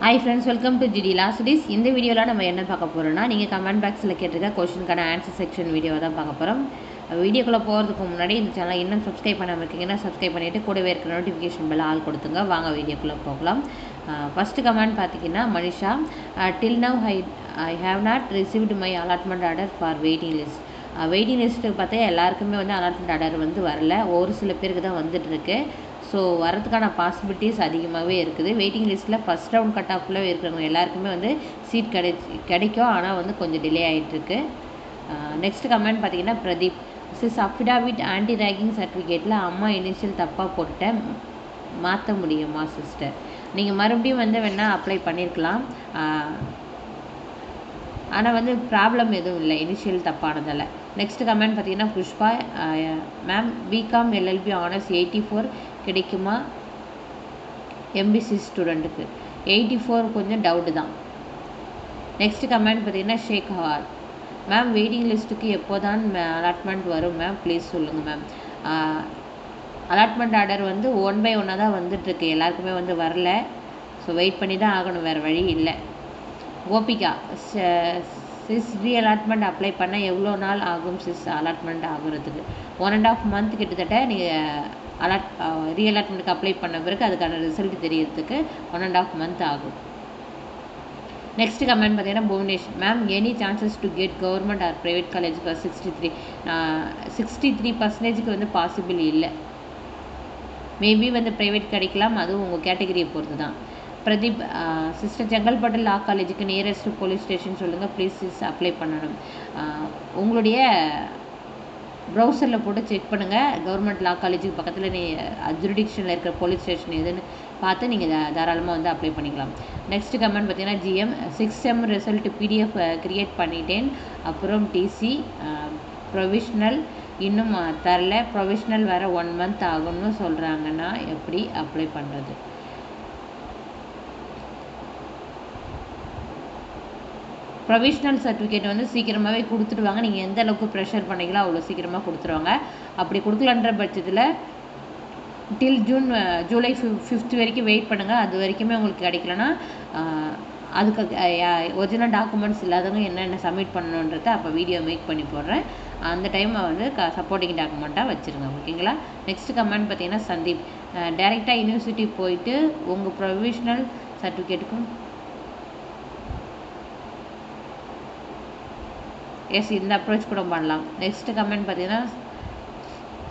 Hi friends, welcome to GD Last Days. இந்த வீடியோவில் நம்ம என்ன பார்க்க போகிறோம்னா, நீங்கள் கமெண்ட் பாக்ஸில் கேட்டிருக்க கொஷினுக்கான ஆன்சர் செக்ஷன் வீடியோ தான் பார்க்க போகிறோம். வீடியோக்குள்ளே போகிறதுக்கு முன்னாடி இந்த சேனலை இன்னும் சப்ஸ்கிரைப் பண்ணாமல் இருக்கீங்கன்னா சப்ஸ்கிரைப் பண்ணிவிட்டு கூடவே இருக்கிற நோட்டிஃபிகேஷன் பெல் ஆல் கொடுத்துங்க. வாங்க வீடியோக்குள்ளே போகலாம். ஃபஸ்ட்டு கமெண்ட் பார்த்தீங்கன்னா Manisha, till now I have not received my allotment order for waiting list. Waiting list பார்த்தா எல்லாருக்குமே வந்து அலாட்மெண்ட் ஆர்டர் வந்து வரல, ஒரு சில பேருக்கு தான் வந்துட்டுருக்கு. ஸோ வரதுக்கான பாசிபிலிட்டிஸ் அதிகமாகவே இருக்குது. வெயிட்டிங் லிஸ்ட்டில் ஃபஸ்ட் ரவுண்ட் கட் ஆஃபில் இருக்கிறவங்க எல்லாருக்குமே வந்து சீட் கிடைக்கும், ஆனால் வந்து கொஞ்சம் டிலே ஆகிட்டுருக்கு. நெக்ஸ்ட் கமெண்ட் பார்த்தீங்கன்னா பிரதீப், அஃபிடாவிட் ஆன்டி ரேகிங் சர்டிஃபிகேட்டில் அம்மா இனிஷியல் தப்பாக போட்டுட்டேன், மாற்ற முடியுமா சிஸ்டர்? நீங்கள் மறுபடியும் வந்து வேணால் அப்ளை பண்ணியிருக்கலாம், ஆனால் வந்து ப்ராப்ளம் எதுவும் இல்லை இனிஷியல் தப்பானதில். நெக்ஸ்ட் கமெண்ட் பார்த்தீங்கன்னா Pushpa, ma'am BCom LLB honours 84 கிடைக்குமா எம்பிசி ஸ்டூடெண்ட்டுக்கு? 84 கொஞ்சம் டவுட்டு தான். நெக்ஸ்ட் கமெண்ட் பார்த்தீங்கன்னா ஷேக் ஹார், மேம் வெயிட்டிங் லிஸ்ட்டுக்கு எப்போ தான் அலாட்மெண்ட் வரும் மேம், ப்ளீஸ் சொல்லுங்கள் மேம். அலாட்மெண்ட் ஆர்டர் வந்து 1 by 1 தான் வந்துட்டுருக்கு, எல்லாருக்குமே வந்து வரல. ஸோ வெயிட் பண்ணி தான் ஆகணும், வேறு வழி இல்லை. கோபிகா, சிஸ் ரீஅலாட்மெண்ட் அப்ளை பண்ண எவ்வளோ நாள் ஆகும் சிஸ் அலாட்மெண்ட் ஆகுறதுக்கு? 1.5 month கிட்டத்தட்ட நீங்கள் ரீஅலாட்மெண்ட்டுக்கு அப்ளை பண்ண பிறகு அதுக்கான ரிசல்ட் தெரியறதுக்கு 1.5 month ஆகும். நெக்ஸ்ட் கமெண்ட் பார்த்தீங்கன்னா Bhuvanesh, ma'am any chances to get government R private college for 63? 63% வந்து பாசிபிள் இல்லை. மேபி வந்து ப்ரைவேட் கிடைக்கலாம், அதுவும் உங்கள் கேட்டகரியை பொறுத்து தான். பிரதீப், சிஸ்டர் செங்கல்பட்டு லா காலேஜுக்கு நியரஸ்ட் போலீஸ் ஸ்டேஷன் சொல்லுங்கள் ப்ளீஸ் சிஸ், அப்ளை பண்ணணும். உங்களுடைய ப்ரௌசரில் போட்டு செக் பண்ணுங்கள், கவர்மெண்ட் லா காலேஜுக்கு பக்கத்தில் ஜுரிடிக்ஷனில் இருக்கிற போலீஸ் ஸ்டேஷன் எதுன்னு பார்த்து நீங்கள் தாராளமாக வந்து அப்ளை பண்ணிக்கலாம். நெக்ஸ்ட் கமெண்ட் பார்த்தீங்கன்னா GM, 6th sem result PDF create பண்ணிட்டேன், அப்புறம் டிசி ப்ரொவிஷ்னல் இன்னும் தரல, ப்ரொவிஷ்னல் வேறு 1 month ஆகும்னு சொல்கிறாங்கன்னா எப்படி அப்ளை பண்ணுறது? ப்ரொவிஷ்னல் சர்டிஃபிகேட் வந்து சீக்கிரமாகவே கொடுத்துடுவாங்க, நீங்கள் எந்த அளவுக்கு ப்ரெஷர் பண்ணிங்களோ அவ்வளோ சீக்கிரமாக கொடுத்துருவாங்க. அப்படி கொடுக்கலன்ற பட்சத்தில் டில் ஜூலை 5th வரைக்கும் வெயிட் பண்ணுங்கள். அது வரைக்குமே உங்களுக்கு கிடைக்கலன்னா அதுக்கு ஒரிஜினல் டாக்குமெண்ட்ஸ் இல்லாதவங்க என்னென்ன சப்மிட் பண்ணணுன்றதை அப்போ வீடியோ மேக் பண்ணி போடுறேன், அந்த டைமை வந்து சப்போர்ட்டிங் டாக்குமெண்ட்டாக வச்சுருங்க, ஓகேங்களா? நெக்ஸ்ட் கமெண்ட் பார்த்தீங்கன்னா சந்தீப், டைரெக்டாக யூனிவர்சிட்டி போயிட்டு உங்கள் ப்ரொவிஷ்னல் சர்டிஃபிகேட்டுக்கும் எஸ் இந்த அப்ரோச் கூட பண்ணலாம். நெக்ஸ்ட் கமெண்ட் பார்த்தீங்கன்னா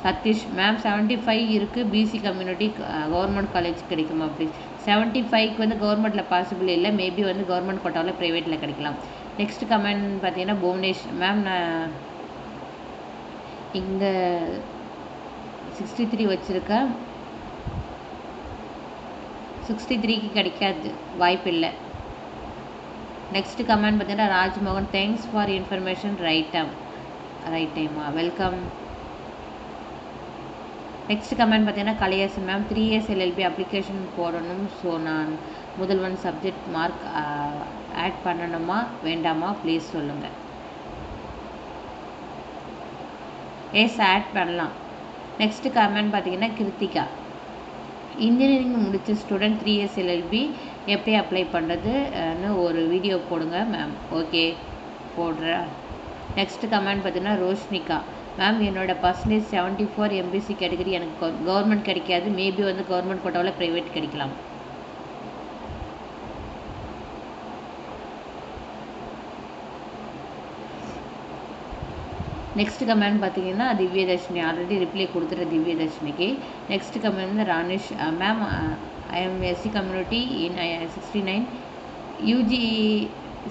சதீஷ், மேம் 75 இருக்குது, பிசி கம்யூனிட்டி கவர்மெண்ட் காலேஜ் கிடைக்குமா ப்ளீஸ்? 75க்கு வந்து கவர்மெண்ட்டில் பாசிபிள் இல்லை, மேபி வந்து கவர்மெண்ட் கோட்டாவில் ப்ரைவேட்டில் கிடைக்கலாம். நெக்ஸ்ட் கமெண்ட் பார்த்தீங்கன்னா புவனேஷ், மேம் நான் இங்கே 63 வச்சுருக்கேன், 63க்கு கிடைக்காது, வாய்ப்பு இல்லை. நெக்ஸ்ட் கமெண்ட் பார்த்தீங்கன்னா Rajmohan, thanks for information, right டைமா, வெல்கம். நெக்ஸ்ட் கமெண்ட் பார்த்தீங்கன்னா Kalaiyarasan, ma'am 3 years LLB application போடணும், ஸோ நான் முதல்வன் சப்ஜெக்ட் மார்க் ஆட் பண்ணணுமா வேண்டாமா ப்ளீஸ் சொல்லுங்கள். எஸ் ஆட் பண்ணலாம். நெக்ஸ்ட் கமெண்ட் பார்த்தீங்கன்னா கிருத்திகா, இன்ஜினியரிங் முடித்த ஸ்டூடெண்ட் 3 years எல்எல்பி எப்படி அப்ளை பண்ணுறதுன்னு ஒரு வீடியோ போடுங்க மேம். ஓகே போடுறேன். நெக்ஸ்ட் கமெண்ட் பார்த்தீங்கன்னா ரோஷ்னிகா, மேம் என்னோடய பர்சன்டேஜ் 74 எம்பிசி கேட்டகரி, எனக்கு கவர்மெண்ட் கிடைக்காது, மேபி வந்து கவர்மெண்ட் கோட்டாவில் ப்ரைவேட் கிடைக்கலாம். நெக்ஸ்ட் கமெண்ட் பார்த்தீங்கன்னா திவ்யதர்ஷினி, ஆல்ரெடி ரிப்ளை கொடுத்துட்ட திவ்யதர்ஷினிக்கு. நெக்ஸ்ட் கமெண்ட் வந்து Ranish, ma'am I am SC community in 69, UG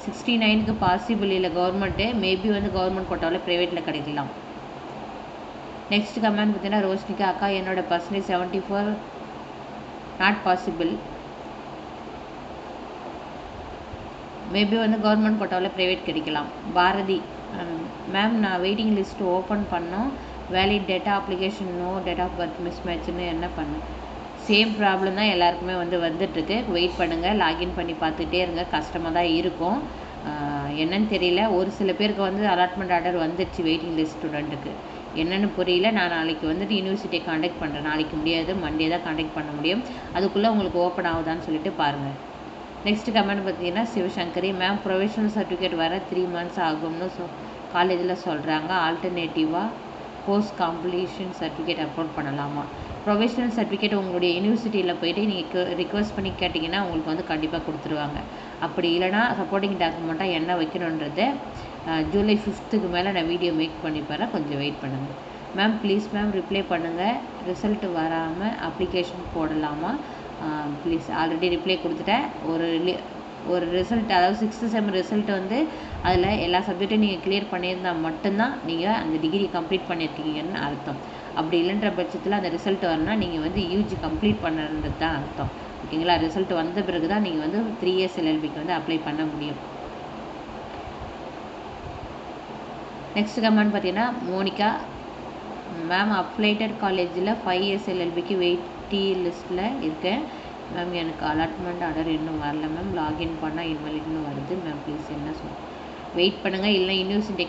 69க்கு பாசிபிள் இல்லை கவர்மெண்ட்டு, மேபி வந்து கவர்மெண்ட் கோட்டாவில் ப்ரைவேட்டில் கிடைக்கலாம். நெக்ஸ்ட் கமெண்ட் பார்த்தீங்கன்னா ரோஷ்னிகா, அக்கா என்னோடய பர்சன்டேஜ் 74 நாட் பாசிபிள், மேபி வந்து கவர்மெண்ட் கோட்டாவில் ப்ரைவேட் கிடைக்கலாம். பாரதி, மேம் நான் வெயிட்டிங் லிஸ்ட்டு ஓப்பன் பண்ணோம், valid data application no date of birth miss மேட்ச்னு என்ன பண்ணேன்? சேம் ப்ராப்ளம் தான் எல்லாருக்குமே வந்து வந்துட்டுருக்கு, வெயிட் பண்ணுங்கள், லாகின் பண்ணி பார்த்துட்டே இருங்க, கஷ்டமாக தான் இருக்கும். என்னன்னு தெரியல, ஒரு சில பேருக்கு வந்து அலாட்மெண்ட் ஆர்டர் வந்துடுச்சு வெயிட்டிங் லிஸ்ட் ஸ்டூடெண்ட்டுக்கு, என்னென்னு புரியல. நான் நாளைக்கு வந்துட்டு யூனிவர்சிட்டியை காண்டாக்ட் பண்ணுறேன், நாளைக்கு முடியாது, மண்டே தான் காண்டாக்ட் பண்ண முடியும், அதுக்குள்ளே உங்களுக்கு ஓப்பன் ஆகுதான்னு சொல்லிட்டு பாருங்கள். நெக்ஸ்ட் கமெண்ட் பார்த்தீங்கன்னா சிவசங்கரி மேம் ப்ரொவிஷனல் சர்டிஃபிகேட் வர 3 months ஆகும்னு காலேஜில் சொல்கிறாங்க. ஆல்டர்னேட்டிவாக போஸ்ட் காம்ப்ளீஷன் சர்டிஃபிகேட் அப்லோட் பண்ணலாமா? ப்ரொவிஷனல் சர்டிஃபிகேட் உங்களுடைய யூனிவர்சிட்டியில் போய்ட்டு நீங்கள் ரிக்வெஸ்ட் பண்ணி கேட்டிங்கன்னா உங்களுக்கு வந்து கண்டிப்பாக கொடுத்துருவாங்க. அப்படி இல்லைனா சப்போர்ட்டிங் டாக்குமெண்ட்டாக என்ன வைக்கணுன்றதை ஜூலை 5th மேலே நான் வீடியோ மேக் பண்ணி போகிறேன், கொஞ்சம் வெயிட் பண்ணுங்கள். மேம் ப்ளீஸ் மேம் ரிப்ளை பண்ணுங்கள், ரிசல்ட் வராமல் அப்ளிகேஷன் போடலாமா? ப்ளீஸ் ஆல்ரெடி ரிப்ளை கொடுத்துட்டேன். ஒரு ரிசல்ட், அதாவது 6th செம் ரிசல்ட் வந்து அதில் எல்லா சப்ஜெக்ட்டும் நீங்கள் கிளியர் பண்ணியிருந்தால் மட்டும்தான் நீங்கள் அந்த டிகிரி கம்ப்ளீட் பண்ணியிருக்கீங்கன்னு அர்த்தம். அப்படி இல்லைன்ற பட்சத்தில் அந்த ரிசல்ட் வரணும்னா நீங்கள் வந்து யூஜி கம்ப்ளீட் பண்ணுறது தான் அர்த்தம். ஓகேங்களா? ரிசல்ட் வந்த பிறகு தான் நீங்கள் வந்து 3 years LLBக்கு வந்து அப்ளை பண்ண முடியும். நெக்ஸ்ட் கமெண்ட் பார்த்தீங்கன்னா மோனிகா மேம் அப்ளைடட் காலேஜில் 5 years LLBக்கு வெயிட்டி லிஸ்ட்டில் இருக்கேன் மேம். எனக்கு அலாட்மெண்ட் ஆர்டர் இன்னும் வரல மேம். லாகின் பண்ணால் இன்வாலிட்னு வருது மேம். ப்ளீஸ் என்ன வெயிட் பண்ணுங்கள், இல்லை யூனிவர்சிட்டி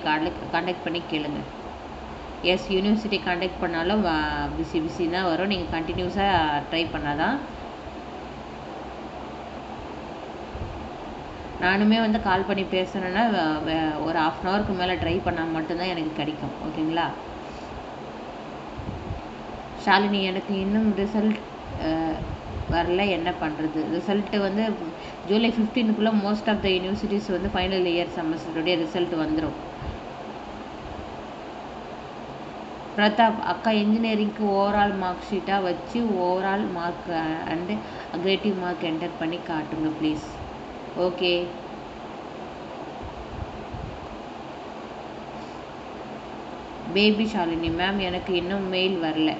காண்டாக்ட் பண்ணி கேளுங்க. எஸ், யூனிவர்சிட்டி காண்டாக்ட் பண்ணாலும் பிஸி தான் வரும். நீங்கள் கண்டினியூஸாக ட்ரை பண்ணால் தான். நானுமே வந்து கால் பண்ணி பேசுகிறேன்னா ஒரு 1/2 hourக்கு மேலே ட்ரை பண்ணால் மட்டும்தான் எனக்கு கிடைக்கும். ஓகேங்களா? ஷாலினி எனக்கு இன்னும் ரிசல்ட் வரல, என்ன பண்ணுறது? ரிசல்ட்டு வந்து ஜூலை 15க்குள்ளே மோஸ்ட் ஆஃப் த யூனிவர்சிட்டிஸ் வந்து ஃபைனல் இயர் செமஸ்டருடைய ரிசல்ட் வந்துடும். பிரதாப் அக்கா இன்ஜினியரிங்க்கு ஓவரால் மார்க் ஷீட்டாக வச்சு overall mark and aggregative mark enter பண்ணி காட்டுங்க please. Okay. Baby Shalini ma'am எனக்கு இன்னும் மெயில் வரல.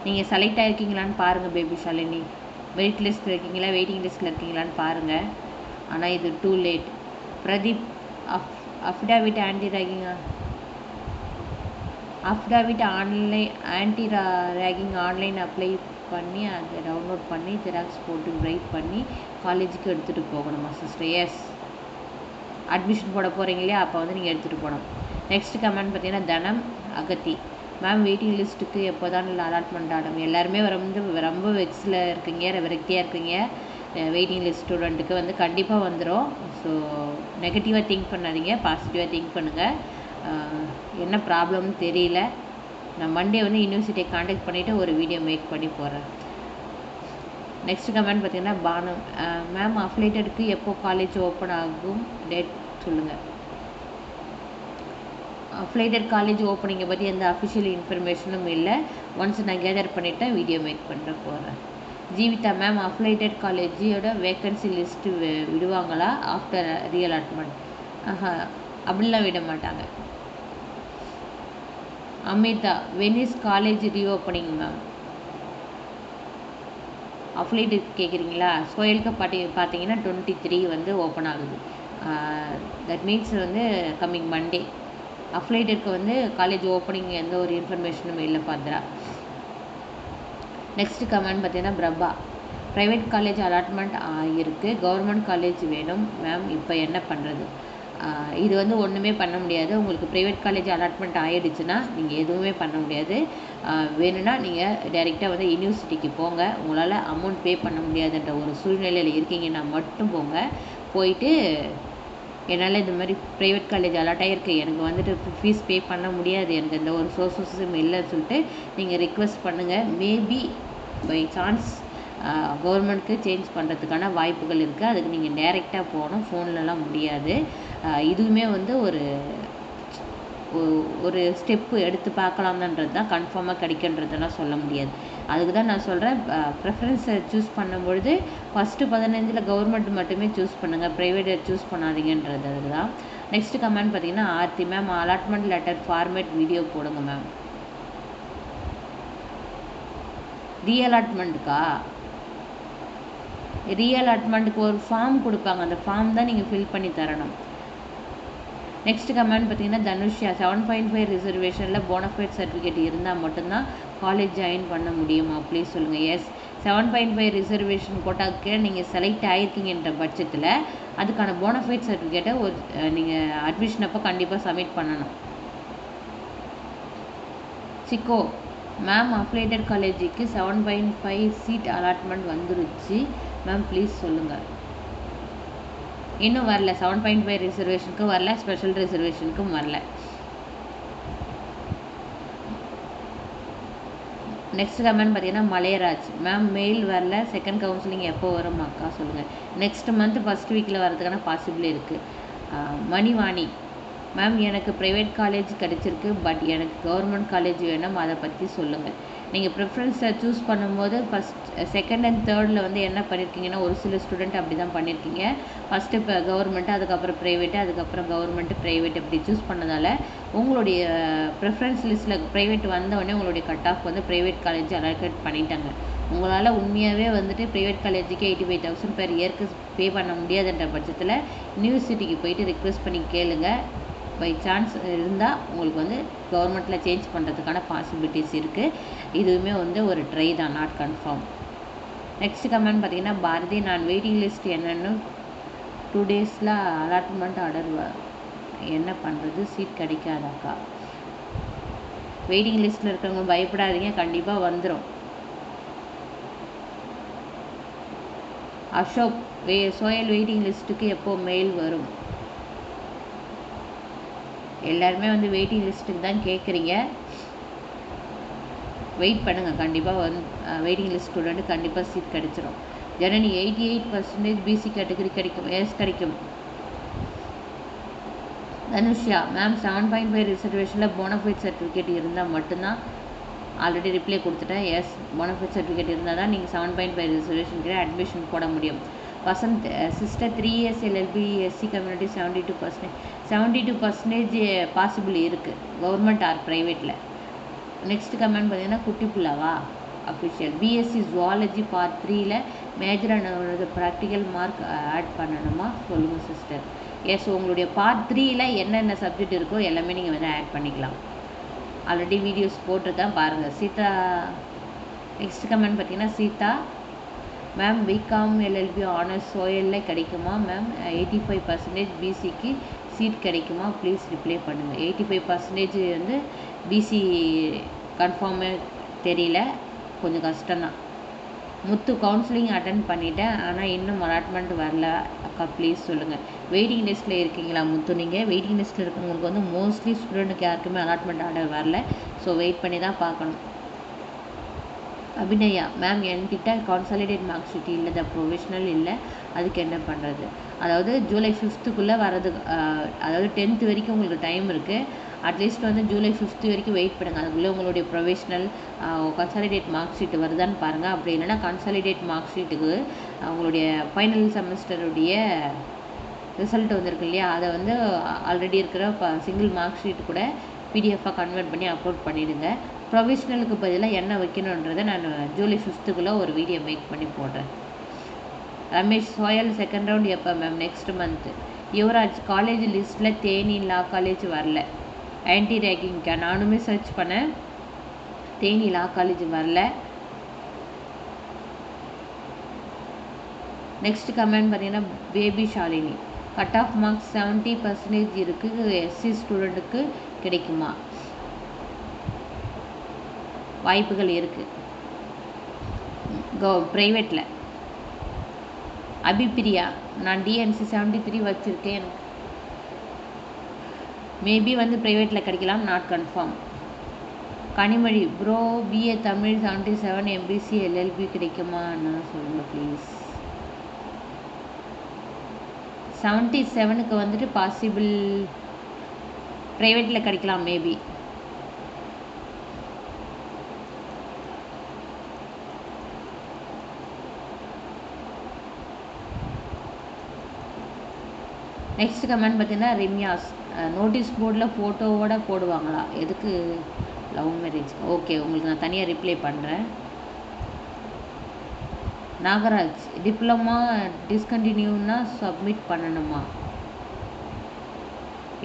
நீங்கள் செலக்ட் ஆகிருக்கீங்களான்னு பாருங்கள் பேபி ஷாலினி. வெயிட் லிஸ்ட்டில் இருக்கீங்களா, வெயிட்டிங் லிஸ்ட்டில் இருக்கீங்களான்னு பாருங்கள். ஆனால் இது too late. Pradeep affidavit anti ragging online apply பண்ணி அதை டவுன்லோட் பண்ணி ஜெராக்ஸ் போட்டு ரைட் பண்ணி காலேஜுக்கு எடுத்துகிட்டு போகணுமா சிஸ்டர்? எஸ், அட்மிஷன் போட போகிறீங்க இல்லையா, அப்போ வந்து நீங்கள் எடுத்துகிட்டு போகணும். நெக்ஸ்ட் கமெண்ட் பார்த்தீங்கன்னா தனம் அகத்தி மேம் வெயிட்டிங் லிஸ்ட்டுக்கு எப்போ தான் அலாட்மெண்ட் ஆகும்? எல்லாருமே ரொம்ப வெக்ஸில் இருக்கீங்க, விரக்தியாக இருக்கீங்க. வெயிட்டிங் லிஸ்ட் ஸ்டூடெண்ட்டுக்கு வந்து கண்டிப்பாக வந்துடும். ஸோ நெகட்டிவாக திங்க் பண்ணாதீங்க, பாசிட்டிவாக திங்க் பண்ணுங்கள். என்ன ப்ராப்ளம்னு தெரியல. நான் மண்டே வந்து யூனிவர்சிட்டியை காண்டாக்ட் பண்ணிவிட்டு ஒரு வீடியோ மேக் பண்ணி போடுறேன். நெக்ஸ்ட் கமெண்ட் பார்த்தீங்கன்னா பானு மேம் அஃபிலேட்டடுக்கு எப்போ காலேஜ் ஓப்பன் ஆகும், டேட் சொல்லுங்கள். அஃபிலேட்டட் காலேஜ் ஓப்பனிங்கை பற்றி எந்த அஃபிஷியல் இன்ஃபர்மேஷனும் இல்லை. ஒன்ஸ் நான் கேதர் பண்ணிவிட்டேன் வீடியோ மேக் பண்ணுற போகிறேன். ஜீவிதா மேம் அஃபிலேட்டட் காலேஜோட வேக்கன்சி லிஸ்ட்டு விடுவாங்களா ஆஃப்டர் ரீஅலாட்மெண்ட்? அப்படிலாம் விட மாட்டாங்க. Amitha when is college reopening ma'am? Affiliated கேட்குறீங்களா? ஸ்கோயலுக்கு பார்த்தீங்கன்னா 23 வந்து ஓப்பன் ஆகுது. தட் மீன்ஸ் வந்து கம்மிங் மண்டே. அஃபிலேட்டடுக்கு வந்து காலேஜ் ஓப்பனிங் எந்த ஒரு இன்ஃபர்மேஷனும் இல்லை பாத்ரா. நெக்ஸ்ட் கமெண்ட் பார்த்தீங்கன்னா பிரபா ப்ரைவேட் காலேஜ் அலாட்மெண்ட் ஆகிருக்கு, கவர்மெண்ட் காலேஜ் வேணும் மேம், இப்போ என்ன பண்ணுறது? இது வந்து ஒன்றுமே பண்ண முடியாது. உங்களுக்கு ப்ரைவேட் காலேஜ் அலாட்மெண்ட் ஆகிடுச்சுன்னா நீங்கள் எதுவுமே பண்ண முடியாது. வேணும்னா நீங்கள் டைரெக்டாக வந்து யூனிவர்சிட்டிக்கு போங்க. உங்களால் அமௌண்ட் பே பண்ண முடியாதுன்ற ஒரு சூழ்நிலையில் இருக்கீங்கன்னா மட்டும் போங்க. போயிட்டு என்னால் இந்த மாதிரி ப்ரைவேட் காலேஜ் அலாட் ஆகிருக்கு, எனக்கு வந்துட்டு ஃபீஸ் பே பண்ண முடியாது, எனக்கு எந்த ஒரு சோர்ஸஸும் இல்லைன்னு சொல்லிட்டு நீங்கள் ரிக்வெஸ்ட் பண்ணுங்கள். மேபி பை சான்ஸ் கவர்மெண்ட்க்கு சேஞ்ச் பண்ணுறதுக்கான வாய்ப்புகள் இருக்குது. அதுக்கு நீங்கள் டைரெக்டாக போகணும், ஃபோன்லலாம் முடியாது. இதுவுமே வந்து ஒரு ஸ்டெப்பு எடுத்து பார்க்கலாம்ன்றது தான், கன்ஃபார்மாக கிடைக்குன்றதெல்லாம் சொல்ல முடியாது. அதுக்கு தான் நான் சொல்கிறேன், ப்ரெஃபரன்ஸை சூஸ் பண்ணும்பொழுது ஃபஸ்ட்டு 15 கவர்மெண்ட் மட்டுமே சூஸ் பண்ணுங்கள், ப்ரைவேட்டை சூஸ் பண்ணாதீங்கன்றது. அதுதான். நெக்ஸ்ட் கமெண்ட் பார்த்தீங்கன்னா Aarthi ma'am allotment letter format video போடுங்க மேம். ரீஅலாட்மெண்ட்டுக்கு ஒரு ஃபார்ம் கொடுப்பாங்க, அந்த ஃபார்ம் தான் நீங்கள் ஃபில் பண்ணி தரணும். நெக்ஸ்ட் கமெண்ட் பார்த்தீங்கன்னா தனுஷ்யா 7.5 ரிசர்வேஷனில் போனஃபைட் சர்டிஃபிகேட் இருந்தால் மட்டும்தான் காலேஜ் ஜாயின் பண்ண முடியுமா ப்ளீஸ் சொல்லுங்கள். எஸ், 7.5 ரிசர்வேஷன் கோட்டாக்கு நீங்கள் செலக்ட் ஆகிருக்கீங்கன்ற பட்சத்தில் அதுக்கான போனஃபைட் சர்டிஃபிகேட்டை நீங்கள் அட்மிஷன் அப்போ கண்டிப்பாக சப்மிட் பண்ணணும். சிக்கோ மேம் அஃபிலேட்டட் காலேஜுக்கு 7.5 சீட் அலாட்மெண்ட் வந்துருச்சு, மேம் ப்ளீஸ் சொல்லுங்கள். இன்னும் வரல. 7.5 ரிசர்வேஷனுக்கும் வரல, ஸ்பெஷல் ரிசர்வேஷனுக்கும் வரல. நெக்ஸ்ட் கமெண்ட் பார்த்தீங்கன்னா மலையராஜ் மேம் மெயில் வரல, செகண்ட் கவுன்சிலிங் எப்போ வரும் அக்கா சொல்லுங்கள். நெக்ஸ்ட் மந்த் ஃபஸ்ட் வீக்கில் வரதுக்கான பாசிபிள் இருக்குது. மணிவாணி மேம் எனக்கு ப்ரைவேட் காலேஜ் கிடச்சிருக்கு, பட் எனக்கு கவர்மெண்ட் காலேஜ் வேணும், அதை பற்றி சொல்லுங்கள். நீங்கள் ப்ரிஃபரன்ஸை சூஸ் பண்ணும்போது ஃபஸ்ட் செகண்ட் அண்ட் தேர்டில் வந்து என்ன பண்ணியிருக்கீங்கன்னா, ஒரு சில ஸ்டூடெண்ட் அப்படி தான் பண்ணியிருக்கீங்க. ஃபஸ்ட்டு இப்போ கவர்மெண்ட்டு, அதுக்கப்புறம் ப்ரைவேட்டு, அதுக்கப்புறம் கவர்மெண்ட்டு ப்ரைவேட் இப்படி சூஸ் பண்ணதால் உங்களுடைய ப்ரிஃபரன்ஸ் லிஸ்ட்டில் ப்ரைவேட் வந்தோடனே உங்களுடைய கட் ஆஃப் வந்து ப்ரைவேட் காலேஜ் அலோகேட் பண்ணிட்டாங்க. உங்களால் உண்மையாகவே வந்துட்டு ப்ரைவேட் காலேஜுக்கு 85,000 பெர் இயர்க்கு பே பண்ண முடியாதுன்ற பட்சத்தில் யூனிவர்சிட்டிக்கு போயிட்டு ரிக்வெஸ்ட் பண்ணி கேளுங்க. பை சான்ஸ் இருந்தால் உங்களுக்கு வந்து கவர்மெண்ட்டில் சேஞ்ச் பண்ணுறதுக்கான பாசிபிலிட்டிஸ் இருக்குது. இதுவுமே வந்து ஒரு ட்ரை தான், நாட் கன்ஃபார்ம். நெக்ஸ்ட் கமெண்ட் பார்த்தீங்கன்னா பாரதி நான் வெயிட்டிங் லிஸ்ட் என்னென்னு 2 டேஸில் அலாட்மெண்ட் ஆர்டர் என்ன பண்ணுறது, சீட் கிடைக்காதாக்கா. வெயிட்டிங் லிஸ்ட்டில் இருக்கிறவங்க பயப்படாதீங்க, கண்டிப்பாக வந்துடும். அசோக் சோயல் வெயிட்டிங் லிஸ்ட்டுக்கு எப்போ மெயில் வரும்? எல்லாருமே வந்து வெயிட்டிங் லிஸ்ட்டுக்கு தான் கேட்குறீங்க. வெயிட் பண்ணுங்கள், கண்டிப்பாக வெயிட்டிங் லிஸ்ட் ஸ்டூடெண்ட்டு கண்டிப்பாக சீட் கிடைச்சிரும். ஜனனி 88% பிசி கேட்டகரி கிடைக்கும். எஸ் கிடைக்கும். தனுஷ்யா மேம் 7.5 ரிசர்வேஷனில் போனஃபைட் சர்டிஃபிகேட் இருந்தால் மட்டும்தான். ஆல்ரெடி ரிப்ளை கொடுத்துட்டேன். எஸ் போனஃபைட் சர்டிஃபிகேட் இருந்தால் தான் நீங்கள் 7.5 ரிசர்வேஷனுக்கு அட்மிஷன் போட முடியும். Vasanth sister 3 years LLB SC community 72% possible இருக்குது கவர்மெண்ட் ஆர் ப்ரைவேட்டில். நெக்ஸ்ட் கமெண்ட் பார்த்தீங்கன்னா குட்டிப்புல்லாவா அஃபிஷியல் பிஎஸ்சி ஜுவாலஜி பார்ட் 3ல் மேஜரான ப்ராக்டிக்கல் மார்க் ஆட் பண்ணணுமா சொல்லுங்கள் சிஸ்டர். எஸ் உங்களுடைய பார்ட் 3ல் என்னென்ன சப்ஜெக்ட் இருக்கோ எல்லாமே நீங்கள் வந்து ஆட் பண்ணிக்கலாம். ஆல்ரெடி வீடியோஸ் போட்டிருக்கேன் பாருங்கள். சீதா நெக்ஸ்ட் கமெண்ட் பார்த்தீங்கன்னா Seetha ma'am BCom LLB honours சோயலில் கிடைக்குமா மேம்? 85% பிசிக்கு சீட் கிடைக்குமா? ப்ளீஸ் ரிப்ளை பண்ணுங்கள். 85% வந்து பிசி கன்ஃபார்மே தெரியல, கொஞ்சம் கஷ்டம்தான். முத்து கவுன்சிலிங் அட்டன் பண்ணிட்டேன், ஆனால் இன்னும் அலாட்மெண்ட் வரல அக்கா ப்ளீஸ் சொல்லுங்கள். வெயிட்டிங் லிஸ்ட்டில் இருக்கீங்களா முத்து? நீங்கள் வெயிட்டிங் லிஸ்ட்டில் இருக்கவங்களுக்கு வந்து மோஸ்ட்லி ஸ்டூடெண்ட்டுக்கு யாருக்குமே அலாட்மெண்ட் ஆர்டர் வரல. ஸோ வெயிட் பண்ணி தான் பார்க்கணும். அபிநயா மேம் என்கிட்ட கான்சாலிடேட் மார்க் ஷீட் இல்லை, த ப்ரொவிஷ்னல் இல்லை, அதுக்கு என்ன பண்ணுறது? அதாவது ஜூலை 5th வரது, அதாவது 10th வரைக்கும் உங்களுக்கு டைம் இருக்குது. அட்லீஸ்ட் வந்து ஜூலை 5th வரைக்கும் வெயிட் பண்ணுங்கள். அதுக்குள்ளே உங்களுடைய ப்ரொவிஷ்னல் கன்சாலிடேட் மார்க் ஷீட் வருதான்னு பாருங்கள். அப்படி இல்லைன்னா கன்சாலிடேட் மார்க் ஷீட்டுக்கு உங்களுடைய ஃபைனல் செமஸ்டருடைய ரிசல்ட் வந்திருக்கு இல்லையா, அதை வந்து ஆல்ரெடி இருக்கிற சிங்கிள் மார்க் ஷீட் கூட பிடிஎஃபாக கன்வெர்ட் பண்ணி அப்லோட் பண்ணிவிடுங்க. ப்ரொவிஷ்னலுக்கு பதிலாக என்ன வைக்கணுன்றதை நான் ஜூலை 5th ஒரு வீடியோ மேக் பண்ணி போடுறேன். ரமேஷ் சோயல் செகண்ட் ரவுண்ட் எப்போ ma'am? Next month. Yuvraj college லிஸ்ட்டில் தேனி லா காலேஜ் வரல, ஆன்டி ரேக்கிங்க்கா? நானுமே சர்ச் பண்ணேன், தேனி லா காலேஜ் வரல. நெக்ஸ்ட் கமெண்ட் பார்த்தீங்கன்னா baby Shalini cut off marks 70% இருக்குது, எஸ்சி ஸ்டூடெண்ட்டுக்கு கிடைக்குமா? வாய்ப்புகள் இருக்குது ப்ரைவேட்டில். அபிப்பிரியா நான் டிஎன்சி 73 வச்சுருக்கேன், மேபி வந்து ப்ரைவேட்டில் கிடைக்கலாம், not confirm. Kanimozhi bro BA Tamil 77 MBC LLB கிடைக்குமா நான் சொல்லுங்கள் ப்ளீஸ். 77க்கு வந்துட்டு பாசிபிள் ப்ரைவேட்டில் கிடைக்கலாம் மேபி. நெக்ஸ்ட் கமெண்ட் பார்த்தீங்கன்னா ரிம்யாஸ் நோட்டீஸ் போர்டில் ஃபோட்டோவோட போடுவாங்களா? எதுக்கு லவ் மேரேஜ்? ஓகே, உங்களுக்கு நான் தனியாக ரிப்ளை பண்ணுறேன். நாகராஜ் டிப்ளமா டிஸ்கண்டினியூன்னா சப்மிட் பண்ணணுமா?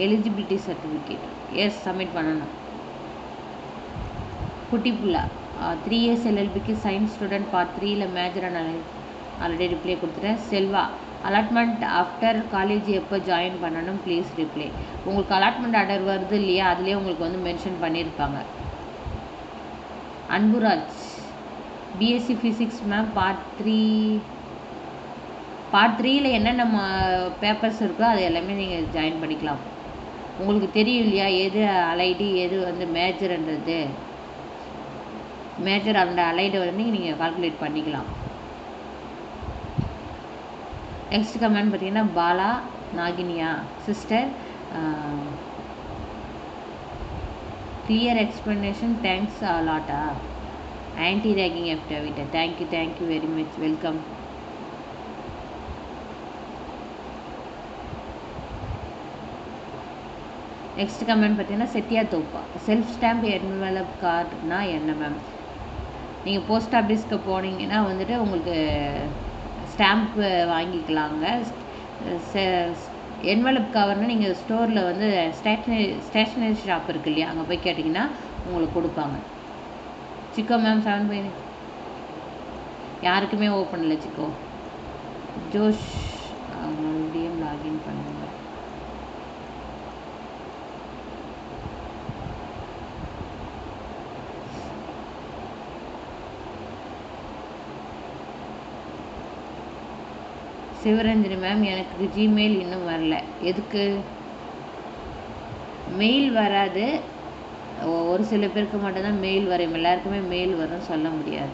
எலிஜிபிலிட்டி சர்டிஃபிகேட் எஸ் சப்மிட் பண்ணணும். குட்டிப்புல்லா 3 இயர்ஸ் எல்எல்பிக்கு சயின்ஸ் ஸ்டூடெண்ட் பார்ட் 3ல் மேஜர் ஆல்ரெடி ரிப்ளை கொடுத்துட்டேன். செல்வா அலாட்மெண்ட் ஆஃப்டர் காலேஜ் எப்போ ஜாயின் பண்ணணும் ப்ளீஸ் ரிப்ளை. உங்களுக்கு அலாட்மெண்ட் ஆர்டர் வருது இல்லையா, அதுலேயே உங்களுக்கு வந்து மென்ஷன் பண்ணியிருப்பாங்க. Anburaj BSc physics ma'am part 3 part 3ல் என்னென்ன பேப்பர்ஸ் இருக்கோ அது எல்லாமே நீங்கள் ஜாயின் பண்ணிக்கலாம். உங்களுக்கு தெரியும் இல்லையா எது அலைடு எது வந்து மேஜர்ன்றது. மேஜர் அந்த அலைடை வந்து நீங்கள் கால்குலேட் பண்ணிக்கலாம். நெக்ஸ்ட் கமெண்ட் பார்த்தீங்கன்னா Bala Naginiya sister clear explanation thanks லாட்டா anti ragging affidavit. Thank you very much, welcome. Next comment பார்த்தீங்கன்னா செட்டியா தோப்பா செல்ஃப் ஸ்டாம்ப் என்வலப் கார்டுனா என்ன மேம்? நீங்கள் போஸ்ட் ஆஃபீஸ்க்கு போனீங்கன்னா வந்துட்டு உங்களுக்கு ஸ்டாம்ப்பு வாங்கிக்கலாங்க. என்வலப் கவர்னு நீங்கள் ஸ்டோரில் வந்து ஸ்டேஷ்னரி ஷாப் இருக்கு இல்லையா, அங்கே போய் கேட்டிங்கன்னா உங்களுக்கு கொடுப்பாங்க. சிக்கோ மேம் 7 யாருக்குமே ஓப்பன் இல்லை சிக்கோ. ஜோஷ் மறுபடியும் லாகின் பண்ணுங்க. சிவரஞ்சனி மேம் எனக்கு ஜிமெயில் இன்னும் வரல. எதுக்கு? மெயில் வராது, ஒரு சில பேருக்கு மட்டும்தான் மெயில் வரும், எல்லாருக்குமே மெயில் வரும்னு சொல்ல முடியாது.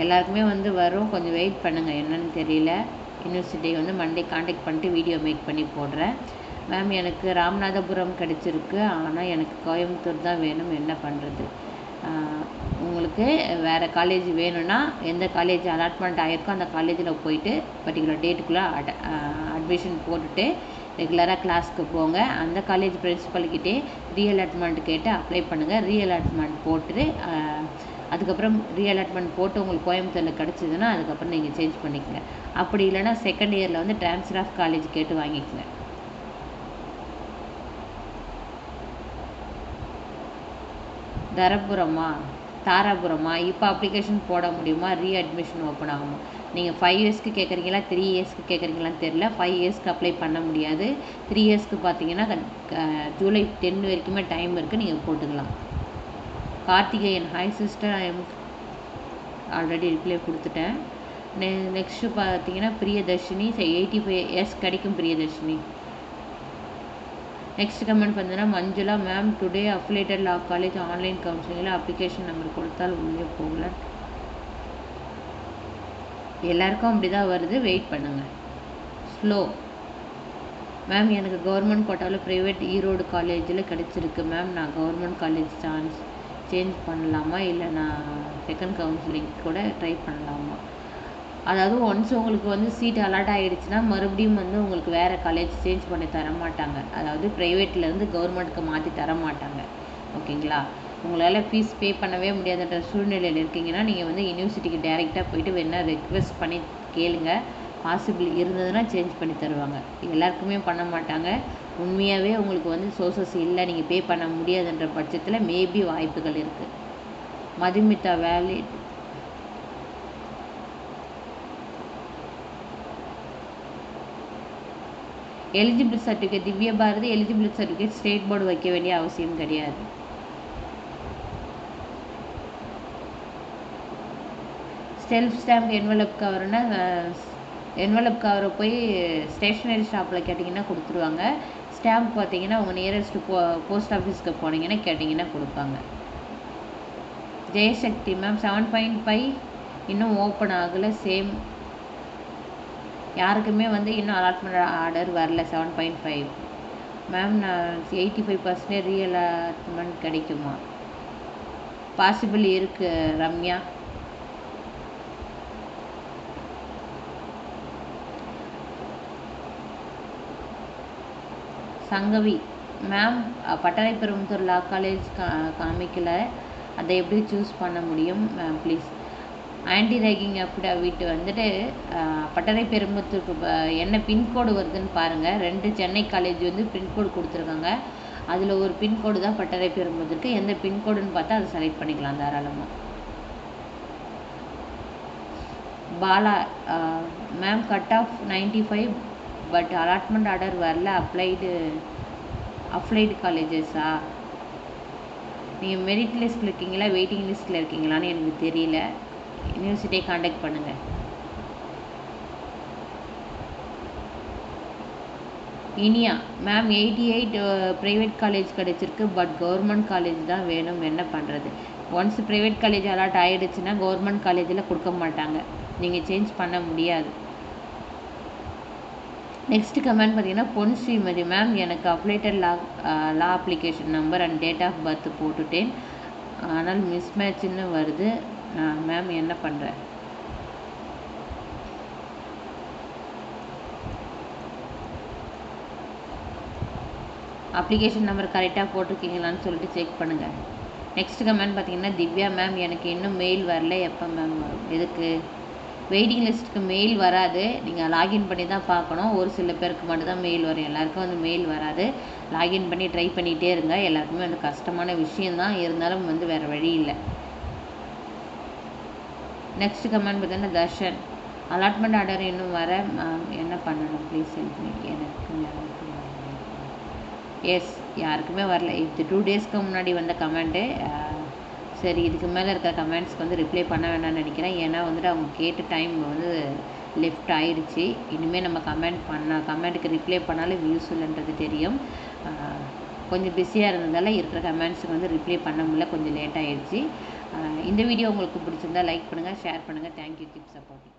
எல்லாருக்குமே வந்து வரும், கொஞ்சம் வெயிட் பண்ணுங்கள். என்னன்னு தெரியல. யூனிவர்சிட்டி வந்து மண்டே காண்டாக்ட் பண்ணிட்டு வீடியோ மேக் பண்ணி போடுறேன். மேம் எனக்கு ராமநாதபுரம் கிடச்சிருக்கு, ஆனால் எனக்கு கோயம்புத்தூர் தான் வேணும், என்ன பண்ணுறது? உங்களுக்கு வேறு காலேஜ் வேணும்னா எந்த காலேஜ் அலாட்மெண்ட் ஆகிருக்கோ அந்த காலேஜில் போயிட்டு பர்டிகுலர் டேட்டுக்குள்ளே அட்மிஷன் போட்டுட்டு ரெகுலராக கிளாஸ்க்கு போங்க. அந்த காலேஜ் பிரின்ஸிபல்கிட்டே ரீஅலாட்மெண்ட் கேட்டு அப்ளை பண்ணுங்கள். ரீஅலாட்மெண்ட் போட்டுட்டு அதுக்கப்புறம் ரீஅலாட்மெண்ட் போட்டு உங்களுக்கு கோயம்புத்தூரில் கிடச்சிதுன்னா அதுக்கப்புறம் நீங்கள் சேஞ்ச் பண்ணிக்கங்க. அப்படி இல்லைன்னா செகண்ட் இயரில் வந்து ட்ரான்ஸ்ஃபர் ஆஃப் காலேஜ் கேட்டு வாங்கிக்கங்க. தாராபுரமா இப்போ அப்ளிகேஷன் போட முடியுமா? ரீஅட்மிஷன் ஓப்பன் ஆகுமா? நீங்கள் 5 இயர்ஸ்க்கு கேட்குறீங்களா 3 இயர்ஸ்க்கு கேட்குறீங்களான்னு தெரில. 5 இயர்ஸ்க்கு அப்ளை பண்ண முடியாது. 3 இயர்ஸ்க்கு பார்த்தீங்கன்னா ஜூலை 10 வரைக்குமே டைம் இருக்குது, நீங்கள் போட்டுக்கலாம். Karthikeyan hi sister, I am already reply கொடுத்துட்டேன். நெக்ஸ்ட்டு பார்த்தீங்கன்னா பிரியதர்ஷினி 85 இயர்ஸ் கிடைக்கும் பிரியதர்ஷினி. நெக்ஸ்ட் கமெண்ட் பார்த்தீங்கன்னா மஞ்சுளா மேம் டுடே அஃபிலேட்டட் லா காலேஜ் ஆன்லைன் கவுன்சிலிங்கில் அப்ளிகேஷன் நம்பர் கொடுத்தால் உள்ளே போகல. எல்லாருக்கும் அப்படி தான் வருது, வெயிட் பண்ணுங்கள். ஸ்லோ மேம் எனக்கு கவர்மெண்ட் கோட்டாவில் ப்ரைவேட் ஈரோடு காலேஜில் கிடச்சிருக்கு மேம், நான் கவர்மெண்ட் காலேஜ் சேஞ்ச் பண்ணலாமா இல்லை நான் செகண்ட் கவுன்சிலிங் கூட ட்ரை பண்ணலாமா? அதாவது ஒன்ஸ் உங்களுக்கு வந்து சீட் அலாட் ஆகிடுச்சுன்னா மறுபடியும் வந்து உங்களுக்கு வேறு காலேஜ் சேஞ்ச் பண்ணி தர மாட்டாங்க. அதாவது ப்ரைவேட்லேருந்து கவர்மெண்ட்டுக்கு மாற்றி தர மாட்டாங்க. ஓகேங்களா? உங்களால் ஃபீஸ் பே பண்ணவே முடியாதுன்ற சூழ்நிலையில் இருக்கீங்கன்னா நீங்கள் வந்து யூனிவர்சிட்டிக்கு டைரெக்டாக போயிட்டு வேணால் ரெக்வெஸ்ட் பண்ணி கேளுங்க. பாசிபிள் இருந்ததுன்னா சேஞ்ச் பண்ணி தருவாங்க. எல்லாருக்குமே பண்ண மாட்டாங்க. உண்மையாகவே உங்களுக்கு வந்து சோர்சஸ் இல்லை, நீங்கள் பே பண்ண முடியாதுன்ற பட்சத்தில் மேபி வாய்ப்புகள் இருக்குது. Madhumitha valid eligible certificate Divya Bharathi eligible certificate state board வைக்க வேண்டிய அவசியம் கிடையாது. செல்ஃப் ஸ்டாம்ப் என்வலப் கவர்னா என்வலப் கவரை போய் ஸ்டேஷ்னரி ஷாப்பில் கேட்டிங்கன்னா கொடுத்துருவாங்க. ஸ்டாம்ப் பார்த்தீங்கன்னா உங்கள் நியரஸ்ட் போஸ்ட் ஆஃபீஸ்க்கு போனீங்கன்னா கேட்டிங்கன்னா கொடுப்பாங்க. ஜெயசக்தி மேம் 7.5 இன்னும் ஓப்பன் ஆகலை. சேம் யாருக்குமே வந்து இன்னும் அலாட்மெண்ட் ஆர்டர் வரல. 7.5 மேம் நான் 85% ரீஅலாட்மெண்ட் கிடைக்குமா? பாசிபிள் இருக்குது ரம்யா. சங்கவி மேம் பட்டறை பெரும்புத்தூர் லா காலேஜ் காமிக்கல, அதை எப்படி சூஸ் பண்ண முடியும் ma'am please? Anti ragging affidavit வந்துட்டு பட்டறை பெரும்புத்தூருக்கு என்ன பின்கோடு வருதுன்னு பாருங்கள். 2 சென்னை காலேஜ் வந்து பின்கோடு கொடுத்துருக்காங்க. அதில் ஒரு பின்கோடு தான் பட்டறை பெரும்புத்தூருக்கு. எந்த பின்கோடுன்னு பார்த்தா அதை செலக்ட் பண்ணிக்கலாம் தாராளமாக. Bala ma'am cut off 95 but allotment order வரல. அப்ளைடு காலேஜஸா? நீங்கள் மெரிட் லிஸ்ட்டில் இருக்கீங்களா வெயிட்டிங் லிஸ்ட்டில் இருக்கீங்களான்னு எனக்கு தெரியல. யூனிவர்சிட்டியை காண்டாக்ட் பண்ணுங்கள். இனியா மேம் 88 ப்ரைவேட் காலேஜ் கிடச்சிருக்கு, பட் கவர்மெண்ட் காலேஜ் தான் வேணும், என்ன பண்ணுறது? ஒன்ஸ் ப்ரைவேட் காலேஜ் அலாட் ஆகிடுச்சுன்னா கவர்மெண்ட் காலேஜில் கொடுக்க மாட்டாங்க, நீங்கள் சேஞ்ச் பண்ண முடியாது. நெக்ஸ்ட் கமெண்ட் பார்த்தீங்கன்னா பொன் ஸ்ரீமதி மேம், எனக்கு updated law application number and date of birth போட்டுட்டேன், ஆனால் மிஸ்மேட்ச்னு வருது, நான் மேம் என்ன பண்ணுறேன்? அப்ளிகேஷன் நம்பர் கரெக்டாக போட்டிருக்கீங்களான்னு சொல்லிட்டு செக் பண்ணுங்கள். நெக்ஸ்ட் கமெண்ட் பார்த்தீங்கன்னா திவ்யா மேம், எனக்கு இன்னும் மெயில் வரல, எப்போ மேம் வரும்? எதுக்கு? வெயிட்டிங் லிஸ்ட்டுக்கு மெயில் வராது, நீங்கள் லாகின் பண்ணி தான் பார்க்கணும். ஒரு சில பேருக்கு மட்டும்தான் மெயில் வரும், எல்லாருக்கும் வந்து மெயில் வராது. லாகின் பண்ணி ட்ரை பண்ணிகிட்டே இருங்க. எல்லாருக்குமே வந்து கஷ்டமான விஷயந்தான், இருந்தாலும் வந்து வேறு வழி இல்லை. நெக்ஸ்ட் கமெண்ட் பார்த்தீங்கன்னா தர்ஷன், அலாட்மெண்ட் ஆர்டர் இன்னும் வர மேம், என்ன பண்ணணும் ப்ளீஸ் ஹெல்ப் மீ. எனக்கு எஸ், யாருக்குமே வரல. இது 2 டேஸ்க்கு முன்னாடி வந்த கமெண்ட்டு. சரி, இதுக்கு மேலே இருக்கிற கமெண்ட்ஸ்க்கு வந்து ரிப்ளை பண்ண வேண்டாம்னு நினைக்கிறேன். ஏன்னா வந்துட்டு அவங்க கேட்ட டைம் வந்து லெஃப்ட் ஆயிடுச்சு. இனிமேல் நம்ம கமெண்ட்டுக்கு ரிப்ளை பண்ணாலும் வியூஸ் இல்லைன்றது தெரியும். கொஞ்சம் பிஸியாக இருந்ததால் இருக்கிற கமெண்ட்ஸுக்கு வந்து ரிப்ளை பண்ண முடியல, கொஞ்சம் லேட் ஆகிடுச்சு. இந்த வீடியோ உங்களுக்கு பிடிச்சிருந்தா லைக் பண்ணுங்கள், ஷேர் பண்ணுங்கள். Thank you, keep supporting.